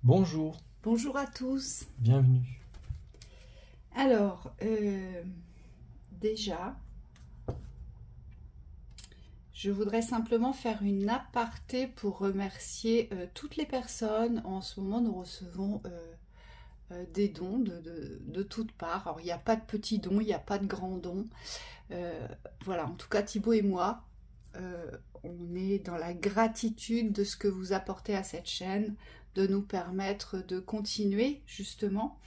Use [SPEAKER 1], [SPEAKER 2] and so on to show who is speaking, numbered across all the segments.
[SPEAKER 1] Bonjour,
[SPEAKER 2] Bonjour à tous.
[SPEAKER 1] bienvenue.
[SPEAKER 2] Alors, déjà, je voudrais simplement faire une aparté pour remercier toutes les personnes. En ce moment, nous recevons des dons de toutes parts. Alors, il n'y a pas de petits dons, il n'y a pas de grands dons. Voilà, en tout cas, Thibaut et moi, on est dans la gratitude de ce que vous apportez à cette chaîne, de nous permettre de continuer justement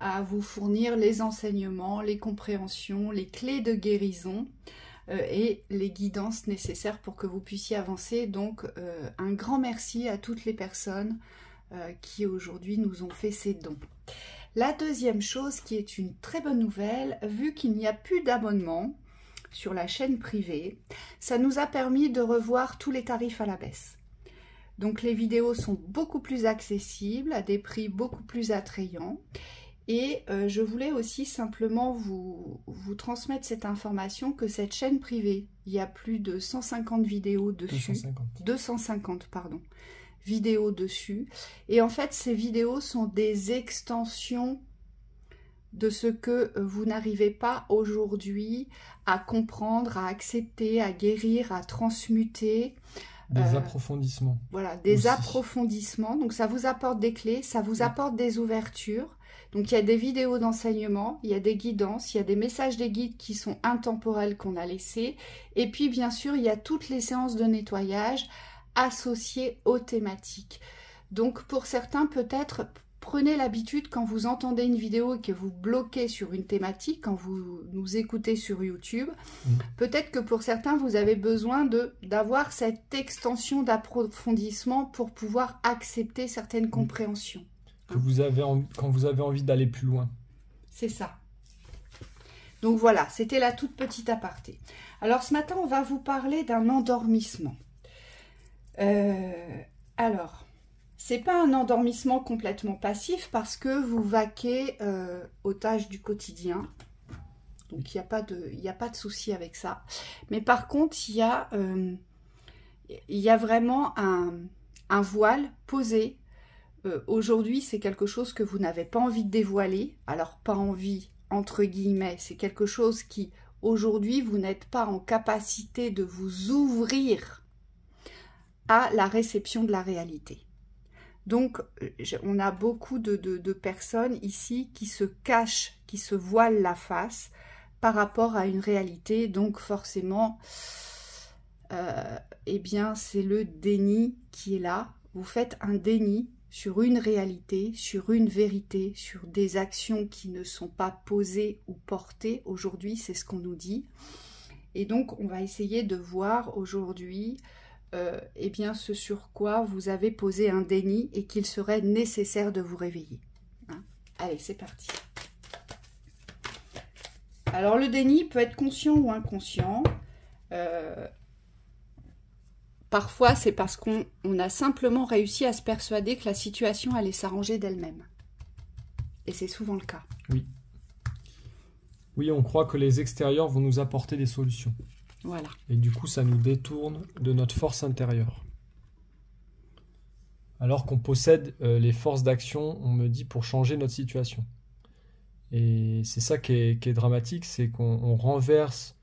[SPEAKER 2] à vous fournir les enseignements, les compréhensions, les clés de guérison et les guidances nécessaires pour que vous puissiez avancer. Donc un grand merci à toutes les personnes qui aujourd'hui nous ont fait ces dons. La deuxième chose qui est une très bonne nouvelle, vu qu'il n'y a plus d'abonnement sur la chaîne privée, ça nous a permis de revoir tous les tarifs à la baisse. Donc les vidéos sont beaucoup plus accessibles, à des prix beaucoup plus attrayants. Et je voulais aussi simplement vous transmettre cette information que cette chaîne privée, il y a plus de 150 vidéos dessus. 250, pardon, vidéos dessus. Et en fait, ces vidéos sont des extensions de ce que vous n'arrivez pas aujourd'hui à comprendre, à accepter, à guérir, à transmuter.
[SPEAKER 1] Des approfondissements.
[SPEAKER 2] Voilà, des
[SPEAKER 1] aussi.
[SPEAKER 2] approfondissements. Donc ça vous apporte des clés, ça vous apporte des ouvertures. Donc il y a des vidéos d'enseignement, il y a des guidances, il y a des messages des guides qui sont intemporels qu'on a laissés. Et puis bien sûr, il y a toutes les séances de nettoyage associées aux thématiques. Donc pour certains, peut-être, prenez l'habitude quand vous entendez une vidéo et que vous bloquez sur une thématique, quand vous nous écoutez sur YouTube, peut-être que pour certains, vous avez besoin d'avoir cette extension d'approfondissement pour pouvoir accepter certaines compréhensions.
[SPEAKER 1] Quand vous avez envie d'aller plus loin.
[SPEAKER 2] C'est ça. Donc voilà, c'était la toute petite aparté. Alors ce matin, on va vous parler d'un endormissement. Alors, c'est pas un endormissement complètement passif parce que vous vaquez aux tâches du quotidien. Donc il n'y a pas de souci avec ça. Mais par contre, il y a vraiment un voile posé. Aujourd'hui, c'est quelque chose que vous n'avez pas envie de dévoiler. Alors, pas envie, entre guillemets, c'est quelque chose qui, aujourd'hui, vous n'êtes pas en capacité de vous ouvrir à la réception de la réalité. Donc, on a beaucoup de personnes ici qui se cachent, qui se voilent la face par rapport à une réalité. Donc, forcément, eh bien, c'est le déni qui est là. Vous faites un déni sur une réalité, sur une vérité, sur des actions qui ne sont pas posées ou portées. Aujourd'hui, c'est ce qu'on nous dit. Et donc, on va essayer de voir aujourd'hui eh bien, ce sur quoi vous avez posé un déni et qu'il serait nécessaire de vous réveiller. Hein? Allez, c'est parti. Alors, le déni peut être conscient ou inconscient. Parfois, c'est parce qu'on a simplement réussi à se persuader que la situation allait s'arranger d'elle-même. Et c'est souvent le cas.
[SPEAKER 1] Oui. Oui, on croit que les extérieurs vont nous apporter des solutions.
[SPEAKER 2] Voilà.
[SPEAKER 1] Et du coup, ça nous détourne de notre force intérieure. Alors qu'on possède les forces d'action, on me dit, pour changer notre situation. Et c'est ça qui est dramatique, c'est qu'on renverse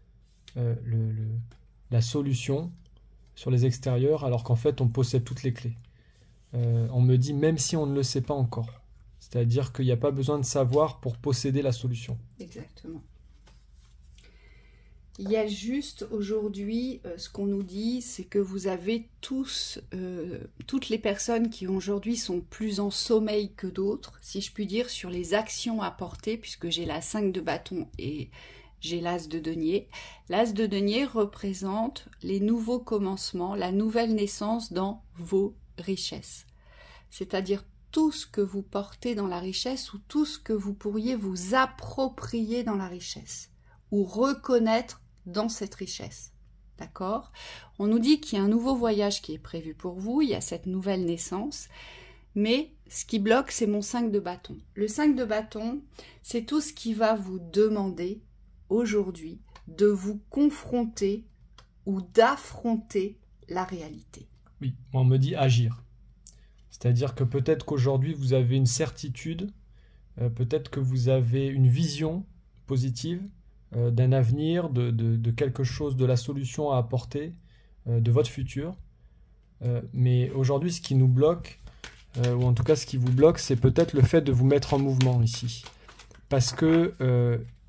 [SPEAKER 1] la solution sur les extérieurs, alors qu'en fait, on possède toutes les clés. On me dit, même si on ne le sait pas encore. C'est-à-dire qu'il n'y a pas besoin de savoir pour posséder la solution.
[SPEAKER 2] Exactement. Il y a juste aujourd'hui, ce qu'on nous dit, c'est que vous avez tous, toutes les personnes qui aujourd'hui sont plus en sommeil que d'autres, si je puis dire, sur les actions à porter, puisque j'ai la 5 de bâton et j'ai l'as de denier. L'as de denier représente les nouveaux commencements, la nouvelle naissance dans vos richesses. C'est-à-dire tout ce que vous portez dans la richesse ou tout ce que vous pourriez vous approprier dans la richesse ou reconnaître dans cette richesse. D'accord? On nous dit qu'il y a un nouveau voyage qui est prévu pour vous, il y a cette nouvelle naissance, mais ce qui bloque, c'est mon 5 de bâton. Le 5 de bâton, c'est tout ce qui va vous demander aujourd'hui de vous confronter ou d'affronter la réalité.
[SPEAKER 1] Oui, on me dit agir. C'est-à-dire que peut-être qu'aujourd'hui, vous avez une certitude, peut-être que vous avez une vision positive d'un avenir, de quelque chose, de la solution à apporter, de votre futur. Mais aujourd'hui, ce qui nous bloque, ou en tout cas ce qui vous bloque, c'est peut-être le fait de vous mettre en mouvement ici. Parce que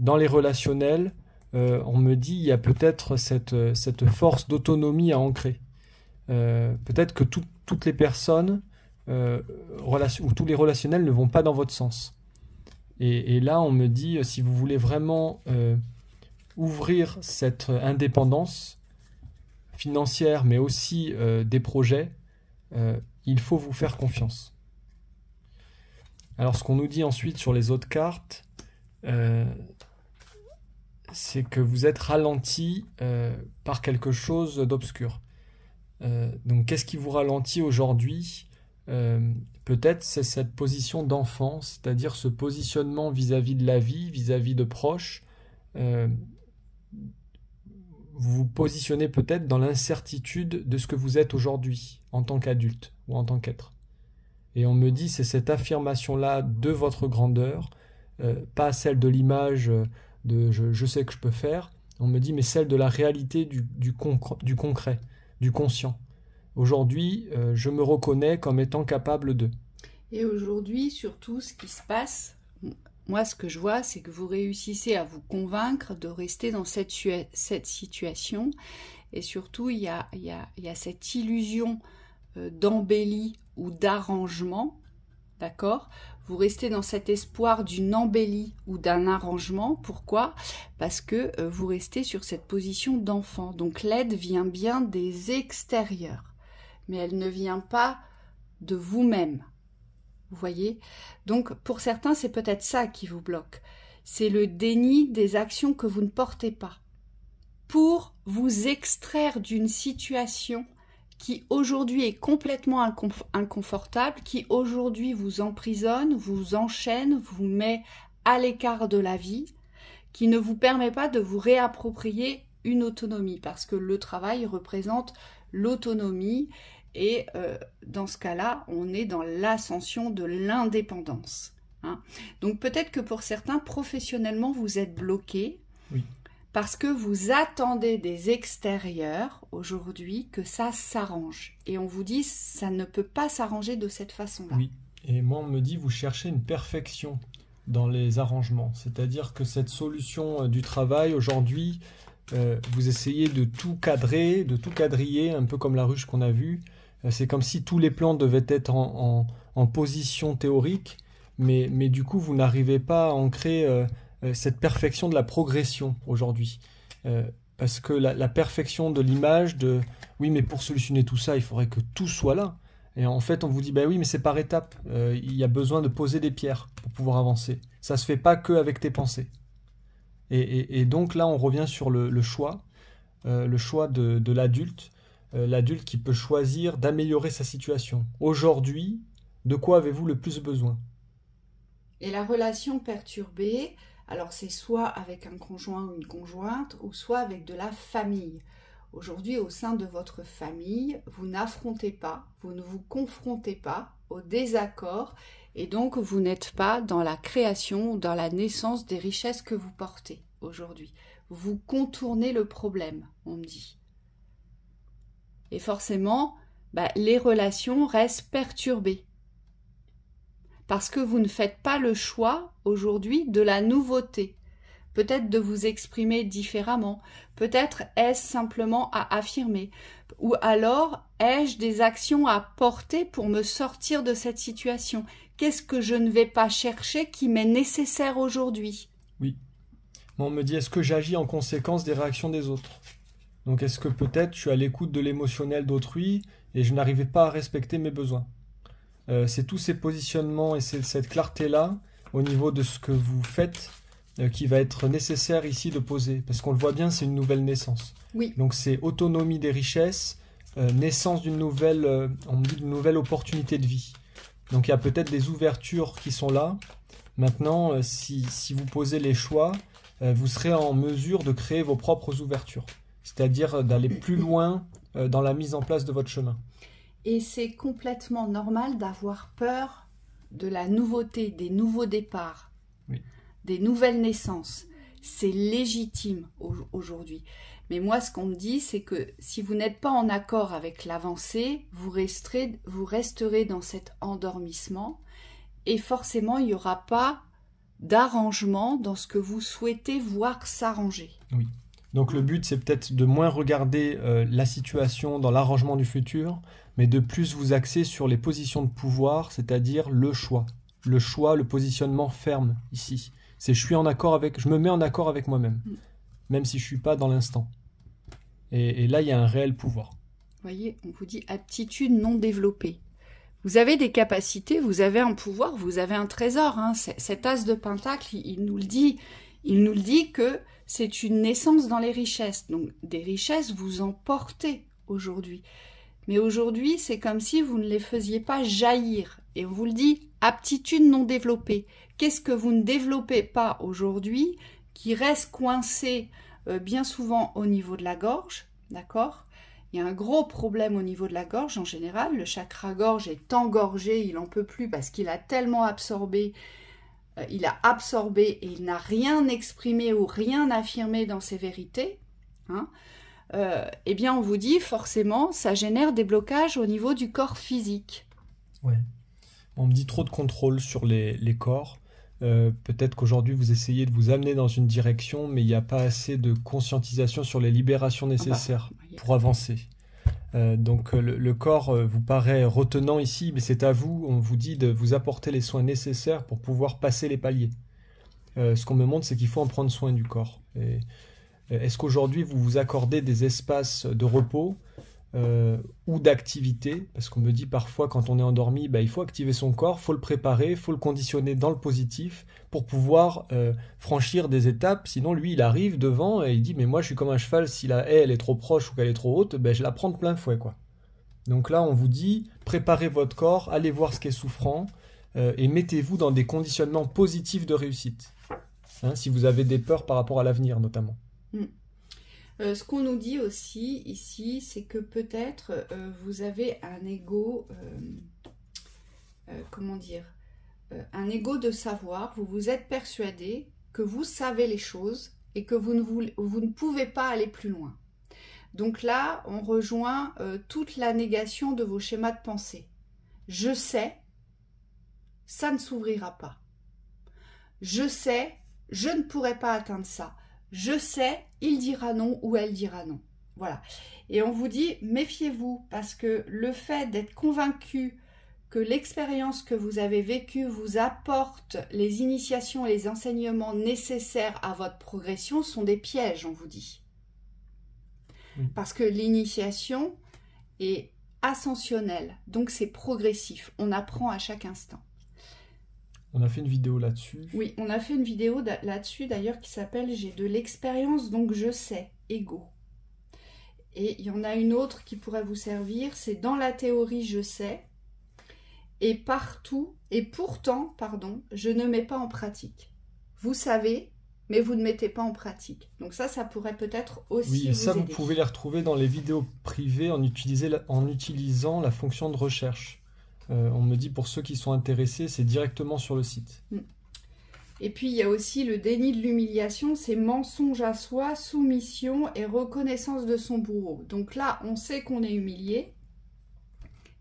[SPEAKER 1] dans les relationnels, on me dit il y a peut-être cette force d'autonomie à ancrer. Peut-être que toutes les personnes ou tous les relationnels ne vont pas dans votre sens. Et là, on me dit, si vous voulez vraiment ouvrir cette indépendance financière, mais aussi des projets, il faut vous faire confiance. Alors, ce qu'on nous dit ensuite sur les autres cartes, c'est que vous êtes ralenti par quelque chose d'obscur. Donc, qu'est-ce qui vous ralentit aujourd'hui ? Peut-être c'est cette position d'enfant, c'est-à-dire ce positionnement vis-à-vis de la vie, vis-à-vis de proches. Vous vous positionnez peut-être dans l'incertitude de ce que vous êtes aujourd'hui en tant qu'adulte ou en tant qu'être. Et on me dit c'est cette affirmation-là de votre grandeur, pas celle de l'image de je sais que je peux faire, on me dit mais celle de la réalité du concret, du conscient. Aujourd'hui, je me reconnais comme étant capable de.
[SPEAKER 2] Et aujourd'hui, surtout, ce qui se passe, moi, ce que je vois, c'est que vous réussissez à vous convaincre de rester dans cette situation. Et surtout, il y a cette illusion d'embellie ou d'arrangement, d'accord ? Vous restez dans cet espoir d'une embellie ou d'un arrangement. Pourquoi ? Parce que vous restez sur cette position d'enfant. Donc l'aide vient bien des extérieurs. Mais elle ne vient pas de vous-même. Vous voyez ? Donc, pour certains, c'est peut-être ça qui vous bloque. C'est le déni des actions que vous ne portez pas. Pour vous extraire d'une situation qui aujourd'hui est complètement inconfortable, qui aujourd'hui vous emprisonne, vous enchaîne, vous met à l'écart de la vie, qui ne vous permet pas de vous réapproprier une autonomie, parce que le travail représente l'autonomie. Et dans ce cas-là, on est dans l'ascension de l'indépendance. Hein. Donc peut-être que pour certains, professionnellement, vous êtes bloqué parce que vous attendez des extérieurs aujourd'hui que ça s'arrange. Et on vous dit ça ne peut pas s'arranger de cette façon-là.
[SPEAKER 1] Oui, et moi on me dit vous cherchez une perfection dans les arrangements. C'est-à-dire que cette solution du travail aujourd'hui, vous essayez de tout cadrer, de tout quadriller, un peu comme la ruche qu'on a vue. C'est comme si tous les plans devaient être en position théorique, mais du coup, vous n'arrivez pas à ancrer cette perfection de la progression aujourd'hui. Parce que la perfection de l'image, oui, mais pour solutionner tout ça, il faudrait que tout soit là. Et en fait, on vous dit, oui, mais c'est par étapes. Il y a besoin de poser des pierres pour pouvoir avancer. Ça ne se fait pas qu'avec tes pensées. Et donc là, on revient sur le choix de l'adulte. L'adulte qui peut choisir d'améliorer sa situation. Aujourd'hui, de quoi avez-vous le plus besoin ?
[SPEAKER 2] Et la relation perturbée, alors c'est soit avec un conjoint ou une conjointe, ou soit avec de la famille. Aujourd'hui, au sein de votre famille, vous n'affrontez pas, vous ne vous confrontez pas au désaccord, et donc vous n'êtes pas dans la création, dans la naissance des richesses que vous portez aujourd'hui. Vous contournez le problème, on me dit. Et forcément, les relations restent perturbées. Parce que vous ne faites pas le choix aujourd'hui de la nouveauté. Peut-être de vous exprimer différemment. Peut-être est-ce simplement à affirmer. Ou alors, ai-je des actions à porter pour me sortir de cette situation ? Qu'est-ce que je ne vais pas chercher qui m'est nécessaire aujourd'hui ?
[SPEAKER 1] Oui. On me dit, est-ce que j'agis en conséquence des réactions des autres ? Donc est-ce que peut-être je suis à l'écoute de l'émotionnel d'autrui et je n'arrivais pas à respecter mes besoins ? C'est tous ces positionnements et cette clarté-là au niveau de ce que vous faites qui va être nécessaire ici de poser. Parce qu'on le voit bien, c'est une nouvelle naissance.
[SPEAKER 2] Oui.
[SPEAKER 1] Donc c'est autonomie des richesses, naissance d'une nouvelle, on me dit d'une nouvelle opportunité de vie. Donc il y a peut-être des ouvertures qui sont là. Maintenant, si vous posez les choix, vous serez en mesure de créer vos propres ouvertures. C'est-à-dire d'aller plus loin dans la mise en place de votre chemin.
[SPEAKER 2] Et c'est complètement normal d'avoir peur de la nouveauté, des nouveaux départs,
[SPEAKER 1] Oui.
[SPEAKER 2] des nouvelles naissances. C'est légitime aujourd'hui. Mais moi, ce qu'on me dit, c'est que si vous n'êtes pas en accord avec l'avancée, vous resterez dans cet endormissement et forcément, il n'y aura pas d'arrangement dans ce que vous souhaitez voir s'arranger.
[SPEAKER 1] Oui. Donc le but, c'est peut-être de moins regarder la situation dans l'arrangement du futur, mais de plus vous axer sur les positions de pouvoir, c'est-à-dire le choix. Le choix, le positionnement ferme ici. C'est je me mets en accord avec moi-même, même si je suis pas dans l'instant. Et là, il y a un réel pouvoir.
[SPEAKER 2] Vous voyez, on vous dit aptitude non développée. Vous avez des capacités, vous avez un pouvoir, vous avez un trésor. Hein. Cet as de pentacle, il nous le dit. Il nous le dit que c'est une naissance dans les richesses. Donc des richesses, vous en portez aujourd'hui. Mais aujourd'hui, c'est comme si vous ne les faisiez pas jaillir. Et on vous le dit, aptitude non développée. Qu'est-ce que vous ne développez pas aujourd'hui qui reste coincé bien souvent au niveau de la gorge, d'accord ? Il y a un gros problème au niveau de la gorge en général. Le chakra gorge est engorgé, il n'en peut plus parce qu'il a tellement absorbé. Il a absorbé et il n'a rien exprimé ou rien affirmé dans ses vérités. Hein. Eh bien, on vous dit forcément, ça génère des blocages au niveau du corps physique.
[SPEAKER 1] Ouais. On me dit trop de contrôle sur les corps. Peut-être qu'aujourd'hui vous essayez de vous amener dans une direction, mais il n'y a pas assez de conscientisation sur les libérations nécessaires pour avancer. Donc le corps vous paraît retenant ici, mais c'est à vous, on vous dit de vous apporter les soins nécessaires pour pouvoir passer les paliers. Ce qu'on me montre, c'est qu'il faut en prendre soin du corps. Est-ce qu'aujourd'hui vous vous accordez des espaces de repos ou d'activité, parce qu'on me dit parfois quand on est endormi, il faut activer son corps, il faut le préparer, il faut le conditionner dans le positif pour pouvoir franchir des étapes, sinon lui il arrive devant et il dit mais moi je suis comme un cheval, si la haie elle est trop proche ou qu'elle est trop haute, je la prends de plein fouet quoi. Donc là on vous dit préparez votre corps, allez voir ce qui est souffrant et mettez-vous dans des conditionnements positifs de réussite, hein, si vous avez des peurs par rapport à l'avenir notamment.
[SPEAKER 2] Ce qu'on nous dit aussi ici, c'est que peut-être vous avez un ego, un ego de savoir. Vous vous êtes persuadé que vous savez les choses et que vous ne pouvez pas aller plus loin. Donc là, on rejoint toute la négation de vos schémas de pensée. Je sais, ça ne s'ouvrira pas. Je sais, je ne pourrai pas atteindre ça. Je sais, il dira non ou elle dira non. Voilà. Et on vous dit, méfiez-vous, parce que le fait d'être convaincu que l'expérience que vous avez vécue vous apporte les initiations et les enseignements nécessaires à votre progression sont des pièges, on vous dit. Oui. Parce que l'initiation est ascensionnelle, donc c'est progressif. On apprend à chaque instant.
[SPEAKER 1] On a fait une vidéo là-dessus.
[SPEAKER 2] Oui, on a fait une vidéo là-dessus d'ailleurs qui s'appelle « J'ai de l'expérience, donc je sais, ego ». Et il y en a une autre qui pourrait vous servir, c'est « Dans la théorie, je sais, et partout, et pourtant, pardon, je ne mets pas en pratique ». Vous savez, mais vous ne mettez pas en pratique. Donc ça pourrait peut-être aussi
[SPEAKER 1] vous aider. Oui, ça vous
[SPEAKER 2] aider.
[SPEAKER 1] Pouvez les retrouver dans les vidéos privées en utilisant la fonction de recherche. On me dit pour ceux qui sont intéressés, c'est directement sur le site.
[SPEAKER 2] Et puis il y a aussi le déni de l'humiliation, c'est mensonge à soi, soumission et reconnaissance de son bourreau. Donc là, on sait qu'on est humilié,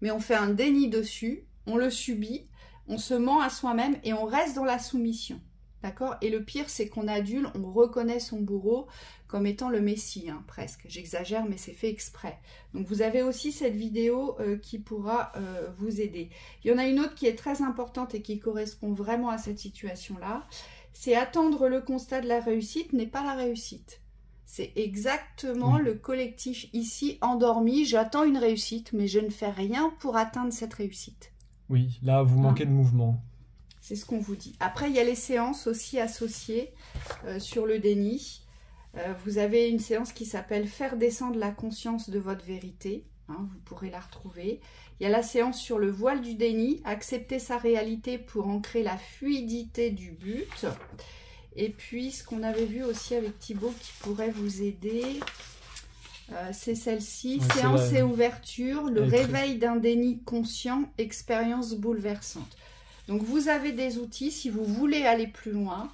[SPEAKER 2] mais on fait un déni dessus, on le subit, on se ment à soi-même et on reste dans la soumission. D'accord ? Et le pire, c'est qu'on adule, on reconnaît son bourreau comme étant le Messie, hein, presque. J'exagère, mais c'est fait exprès. Donc vous avez aussi cette vidéo qui pourra vous aider. Il y en a une autre qui est très importante et qui correspond vraiment à cette situation-là. C'est attendre le constat de la réussite n'est pas la réussite. C'est exactement le collectif ici endormi. J'attends une réussite, mais je ne fais rien pour atteindre cette réussite.
[SPEAKER 1] Oui, là, vous manquez de mouvement.
[SPEAKER 2] C'est ce qu'on vous dit. Après, il y a les séances aussi associées sur le déni. Vous avez une séance qui s'appelle « Faire descendre la conscience de votre vérité ». Hein, vous pourrez la retrouver. Il y a la séance sur le voile du déni, accepter sa réalité pour ancrer la fluidité du but. Et puis, ce qu'on avait vu aussi avec Thibaut qui pourrait vous aider, C'est celle-ci,
[SPEAKER 1] Ouais,
[SPEAKER 2] séance et ouverture, le
[SPEAKER 1] Elle est
[SPEAKER 2] réveil d'un déni conscient, expérience bouleversante. Donc vous avez des outils, si vous voulez aller plus loin,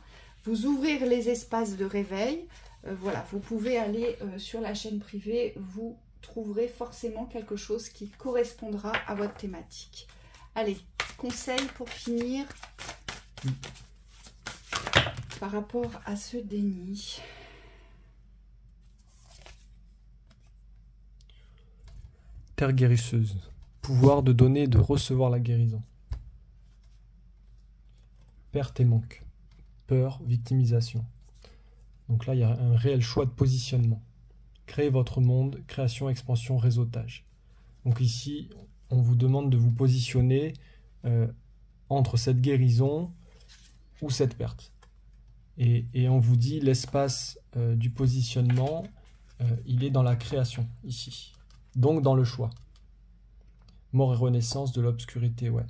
[SPEAKER 2] vous ouvrir les espaces de réveil, voilà, vous pouvez aller sur la chaîne privée, vous trouverez forcément quelque chose qui correspondra à votre thématique. Allez, conseil pour finir par rapport à ce déni.
[SPEAKER 1] Terre guérisseuse. Pouvoir de donner et de recevoir la guérison. Perte et manque. Peur, victimisation. Donc là, il y a un réel choix de positionnement. Créez votre monde, création, expansion, réseautage. Donc ici, on vous demande de vous positionner entre cette guérison ou cette perte. Et on vous dit l'espace du positionnement, il est dans la création, ici. Donc dans le choix. Mort et renaissance de l'obscurité, ouais.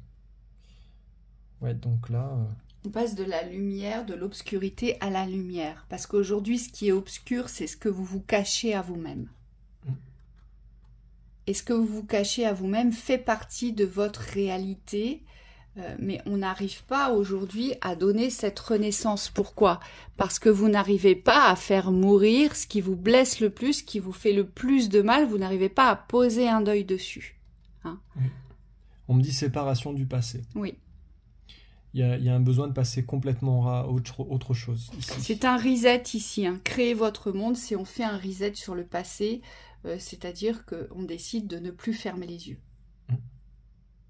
[SPEAKER 1] Ouais, donc là...
[SPEAKER 2] On passe de la lumière, de l'obscurité à la lumière. Parce qu'aujourd'hui, ce qui est obscur, c'est ce que vous vous cachez à vous-même. Et ce que vous vous cachez à vous-même fait partie de votre réalité. Mais on n'arrive pas aujourd'hui à donner cette renaissance. Pourquoi? Parce que vous n'arrivez pas à faire mourir ce qui vous blesse le plus, ce qui vous fait le plus de mal. Vous n'arrivez pas à poser un deuil dessus. Hein?
[SPEAKER 1] Oui. On me dit séparation du passé.
[SPEAKER 2] Oui.
[SPEAKER 1] Il y a un besoin de passer complètement à autre chose.
[SPEAKER 2] C'est un reset ici. Hein. Créer votre monde, c'est on fait un reset sur le passé, c'est-à-dire qu'on décide de ne plus fermer les yeux.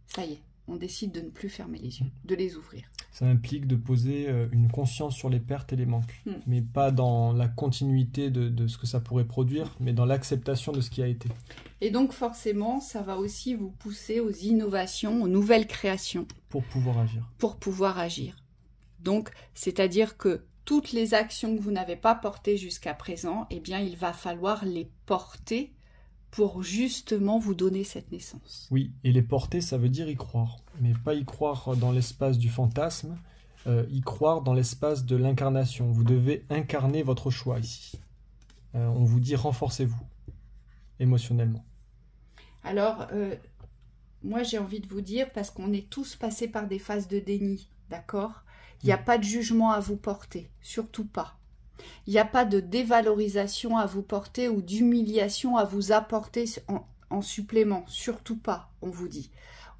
[SPEAKER 2] Ça y est, on décide de ne plus fermer les yeux, de les ouvrir.
[SPEAKER 1] Ça implique de poser une conscience sur les pertes et les manques, mais pas dans la continuité de ce que ça pourrait produire, mais dans l'acceptation de ce qui a été.
[SPEAKER 2] Et donc forcément, ça va aussi vous pousser aux innovations, aux nouvelles créations.
[SPEAKER 1] Pour pouvoir agir.
[SPEAKER 2] Pour pouvoir agir. Donc, c'est-à-dire que toutes les actions que vous n'avez pas portées jusqu'à présent, eh bien, il va falloir les porter pour justement vous donner cette naissance.
[SPEAKER 1] Oui, et les porter, ça veut dire y croire. Mais pas y croire dans l'espace du fantasme, y croire dans l'espace de l'incarnation. Vous devez incarner votre choix ici. On vous dit renforcez-vous émotionnellement.
[SPEAKER 2] Alors, moi j'ai envie de vous dire, parce qu'on est tous passés par des phases de déni, d'accord? Il n'y a pas de jugement à vous porter, surtout pas. Il n'y a pas de dévalorisation à vous porter ou d'humiliation à vous apporter en supplément, surtout pas, on vous dit.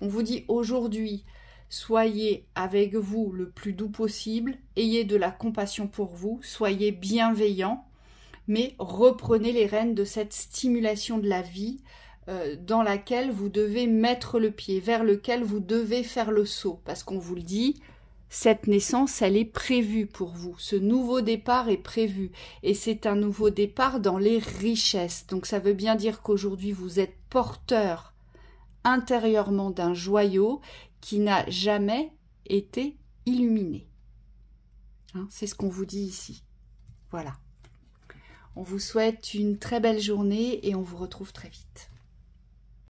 [SPEAKER 2] On vous dit aujourd'hui, soyez avec vous le plus doux possible, ayez de la compassion pour vous, soyez bienveillants, mais reprenez les rênes de cette stimulation de la vie dans laquelle vous devez mettre le pied, vers lequel vous devez faire le saut, parce qu'on vous le dit, cette naissance, elle est prévue pour vous. Ce nouveau départ est prévu. Et c'est un nouveau départ dans les richesses. Donc ça veut bien dire qu'aujourd'hui, vous êtes porteur intérieurement d'un joyau qui n'a jamais été illuminé. Hein, c'est ce qu'on vous dit ici. Voilà. On vous souhaite une très belle journée et on vous retrouve très vite.